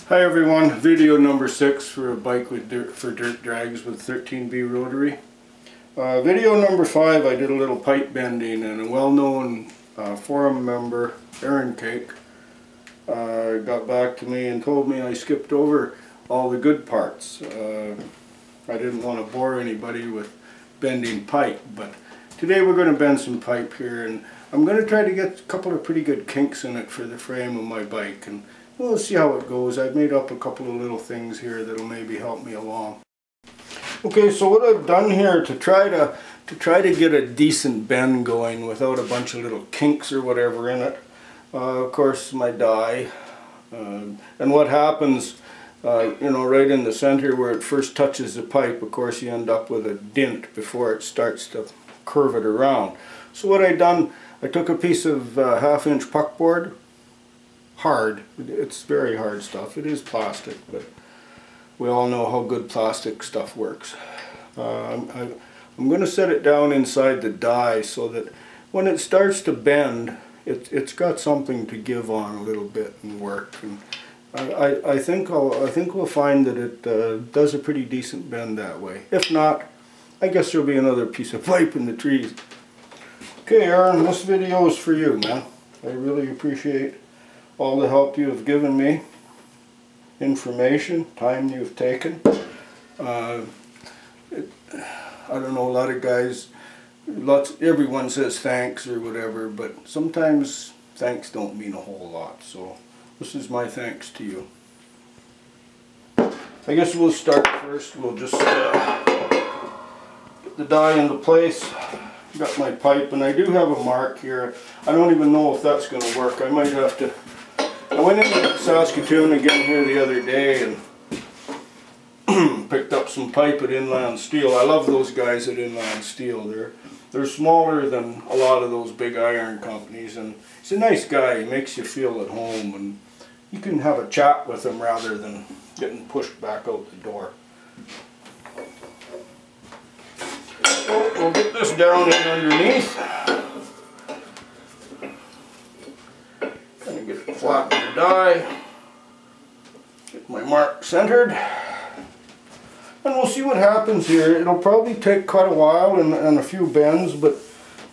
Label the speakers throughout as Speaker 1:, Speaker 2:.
Speaker 1: Hi everyone, video number 6 for a bike with dirt drags with 13B rotary. Video number 5 I did a little pipe bending, and a well-known forum member, Aaron Cake, got back to me and told me I skipped over all the good parts. I didn't want to bore anybody with bending pipe, but today we're going to bend some pipe here, and I'm going to try to get a couple of pretty good kinks in it for the frame of my bike, and we'll see how it goes. I've made up a couple of little things here that'll maybe help me along. Okay, so what I've done here to try to get a decent bend going without a bunch of little kinks or whatever in it, of course my die, and what happens, you know, right in the center where it first touches the pipe, of course you end up with a dent before it starts to curve it around. So what I done, I took a piece of 1/2-inch puckboard. Hard, it's very hard stuff. It is plastic, but we all know how good plastic stuff works. I'm going to set it down inside the die so that when it starts to bend, it's got something to give on a little bit and work. And I think we'll find that it does a pretty decent bend that way. If not, I guess there'll be another piece of pipe in the trees. Okay, Aaron, this video is for you, man. I really appreciate all the help you have given me, information, time you've taken. I don't know, a lot of guys, everyone says thanks or whatever, but sometimes thanks don't mean a whole lot, so this is my thanks to you. I guess we'll start first. We'll just get the die into place. Got my pipe, and I do have a mark here. I don't even know if that's going to work. I might have to. I went into Saskatoon again here the other day and picked up some pipe at Inland Steel. I love those guys at Inland Steel. They're smaller than a lot of those big iron companies, and he's a nice guy. He makes you feel at home, and you can have a chat with him rather than getting pushed back out the door. So we'll get this down in underneath. Kind of get it flat in the die. Get my mark centered. And we'll see what happens here. It'll probably take quite a while and a few bends, but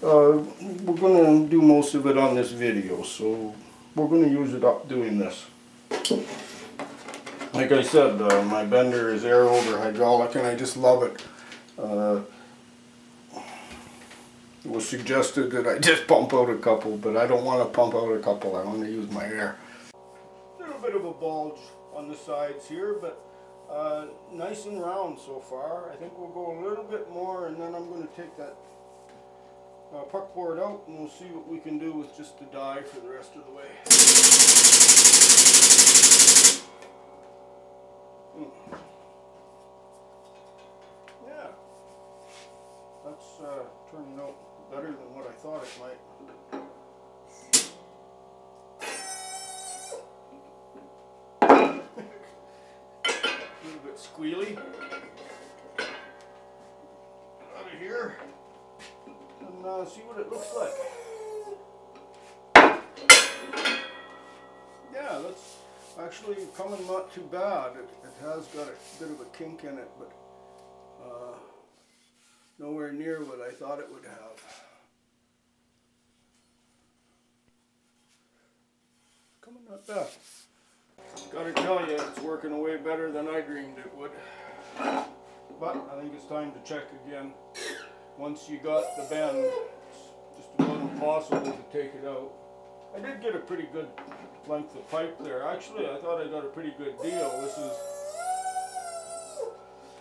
Speaker 1: we're going to do most of it on this video, so we're going to use it up doing this. Like I said, my bender is air over hydraulic, and I just love it. It was suggested that I just pump out a couple, but I don't want to pump out a couple. I want to use my air. A little bit of a bulge on the sides here, but nice and round so far. I think we'll go a little bit more, and then I'm going to take that puckboard out, and we'll see what we can do with just the die for the rest of the way. Yeah, that's turning out better than what I thought it might. A little bit squealy. Get out of here and see what it looks like. Yeah, that's actually coming not too bad. It has got a bit of a kink in it, but nowhere near what I thought it would have. Coming not bad. Gotta tell you, it's working away better than I dreamed it would. But I think it's time to check again. Once you got the bend, it's just about impossible to take it out. I did get a pretty good length of pipe there. Actually, I thought I got a pretty good deal. This is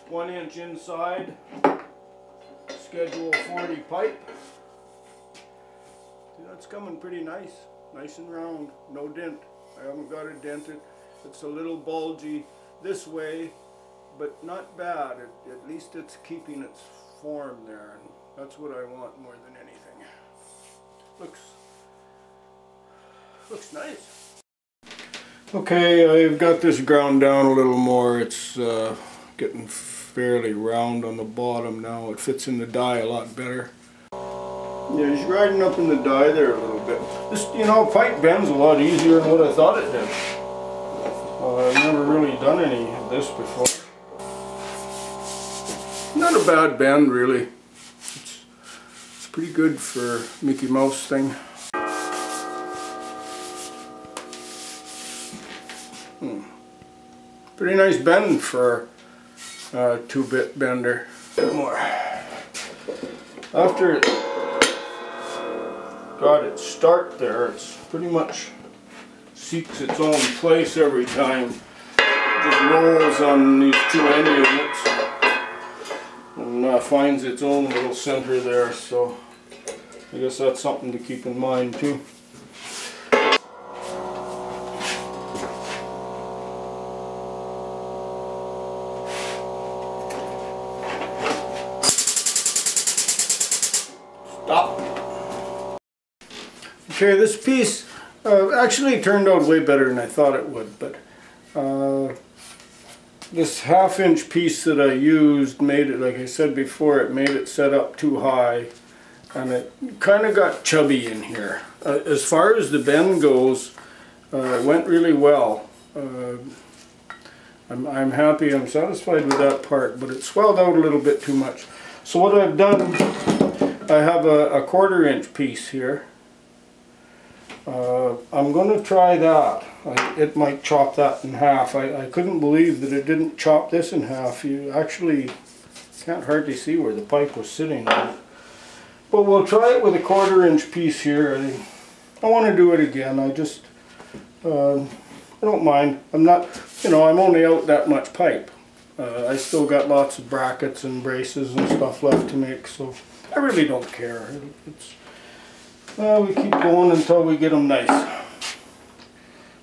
Speaker 1: 1 inch inside. Schedule 40 pipe. See, that's coming pretty nice. Nice and round. No dent. I haven't got it dented. It's a little bulgy this way, but not bad. At least it's keeping its form there, and that's what I want more than anything. Looks nice. Okay, I've got this ground down a little more. It's getting fairly round on the bottom now. It fits in the die a lot better. Yeah, he's riding up in the die there a little bit. This, you know, pipe bends a lot easier than what I thought it did. I've never done any of this before. Not a bad bend, really. It's pretty good for Mickey Mouse thing. Pretty nice bend for a 2-bit bender. A bit more. After it got its start there, it's pretty much seeks its own place every time. It just rolls on these 2 end units and finds its own little center there, so I guess that's something to keep in mind too. Stop. Okay, this piece actually turned out way better than I thought it would, but this 1/2-inch piece that I used made it, like I said before, it made it set up too high, and it kind of got chubby in here. As far as the bend goes, it went really well. I'm happy, I'm satisfied with that part, but it swelled out a little bit too much. So what I've done, I have a 1/4-inch piece here. I'm going to try that. It might chop that in half. I couldn't believe that it didn't chop this in half. You actually can't hardly see where the pipe was sitting. But we'll try it with a 1/4-inch piece here. I want to do it again. I don't mind. I'm not, you know, I'm only out that much pipe. I still got lots of brackets and braces and stuff left to make, so I really don't care. We keep going until we get them nice.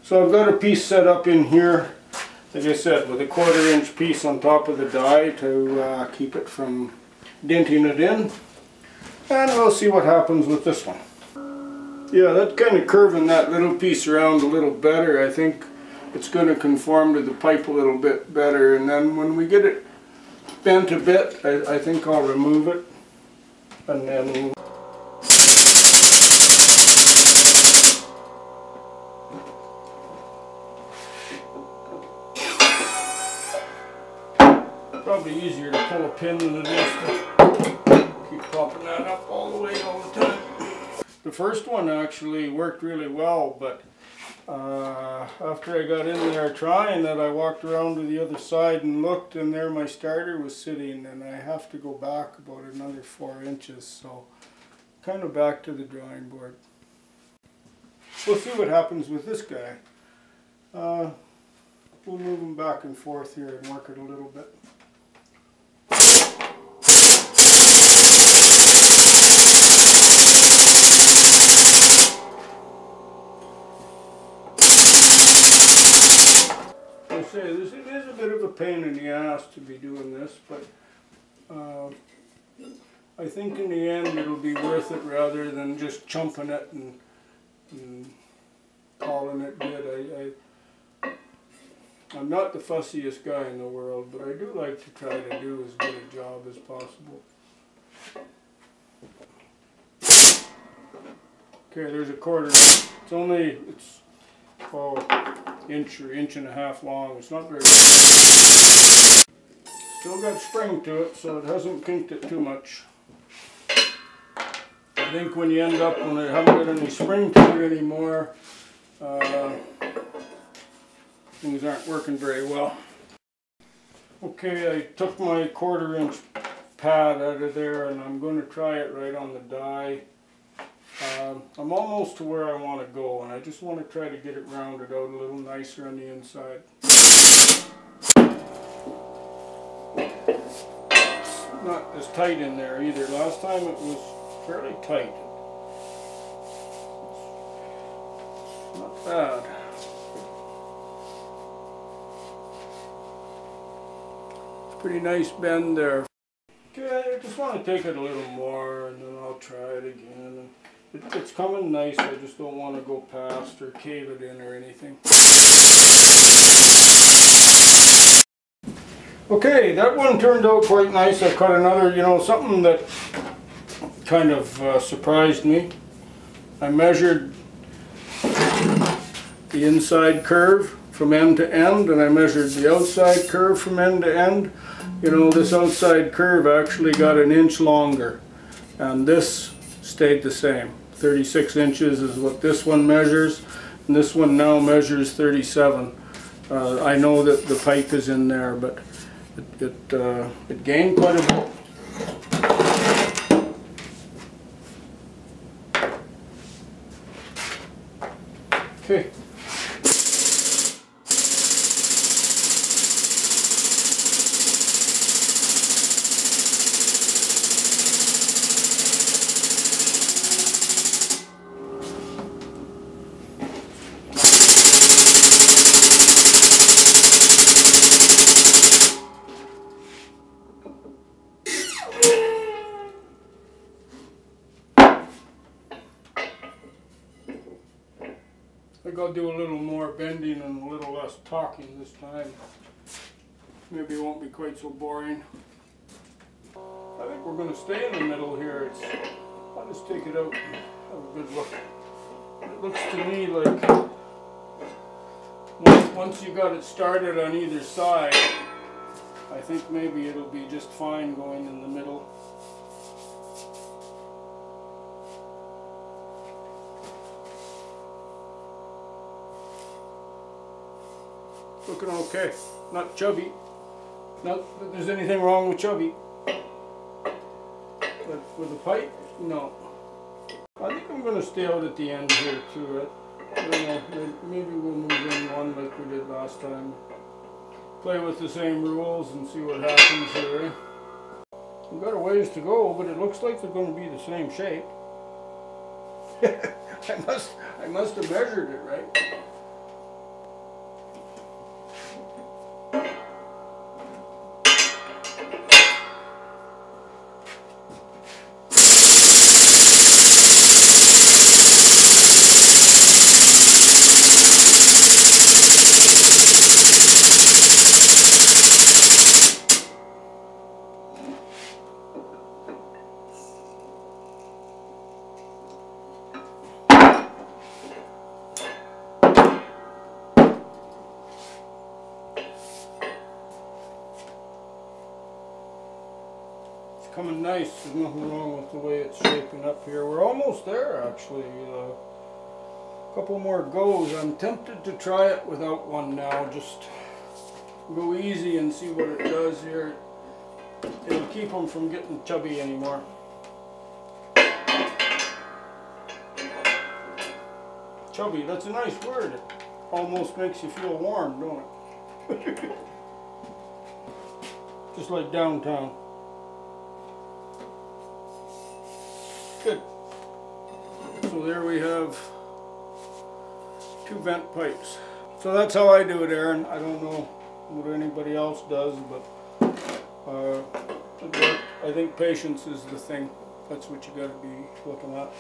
Speaker 1: So I've got a piece set up in here, like I said, with a 1/4-inch piece on top of the die to keep it from denting it in. And we'll see what happens with this one. Yeah, that's kind of curving that little piece around a little better. I think it's going to conform to the pipe a little bit better, and then when we get it bent a bit, I think I'll remove it, and then probably easier to pull a pin than it is to keep propping that up all the way all the time. The first one actually worked really well, but after I got in there trying it, I walked around to the other side and looked, and there my starter was sitting, and I have to go back about another 4 inches, so kind of back to the drawing board. We'll see what happens with this guy. We'll move him back and forth here and work it a little bit. It is a bit of a pain in the ass to be doing this, but I think in the end it'll be worth it rather than just chumping it and calling it good. I'm not the fussiest guy in the world, but I do like to try to do as good a job as possible. Okay, there's a 1/4. It's inch or inch and a half long. It's not very long. Still got spring to it, so it hasn't kinked it too much. I think when you end up when I haven't got any spring to it anymore, things aren't working very well. Okay, I took my 1/4-inch pad out of there, and I'm going to try it right on the die. I'm almost to where I want to go, and I just want to try to get it rounded out a little nicer on the inside. Not as tight in there either. Last time it was fairly tight. Not bad. It's a pretty nice bend there. Okay, I just want to take it a little more, and then I'll try it again. It's coming nice, I just don't want to go past or cave it in or anything. Okay, that one turned out quite nice. I cut another, something that kind of surprised me. I measured the inside curve from end to end, and I measured the outside curve from end to end. You know, this outside curve actually got an inch longer, and this stayed the same. 36 inches is what this one measures, and this one now measures 37. I know that the pipe is in there, but it gained quite a bit. Okay. I think I'll do a little more bending and a little less talking this time. Maybe it won't be quite so boring. I think we're going to stay in the middle here. I'll just take it out and have a good look. It looks to me like once you got it started on either side, I think maybe it'll be just fine going in the middle. Looking okay. Not chubby. Not that there's anything wrong with chubby. But with the pipe, no. I think I'm going to stay out at the end here too. I don't know, maybe we'll move in one like we did last time. Play with the same rules and see what happens here. We've got a ways to go, but it looks like they're going to be the same shape. I must have measured it right. Coming nice. There's nothing wrong with the way it's shaping up here. We're almost there actually. A couple more goes. I'm tempted to try it without one now. Just go easy and see what it does here. It'll keep them from getting chubby anymore. Chubby, that's a nice word. It almost makes you feel warm, don't it? Just like downtown. Good. So there we have 2 vent pipes. So that's how I do it, Aaron. I don't know what anybody else does, but I think patience is the thing. That's what you got to be looking at.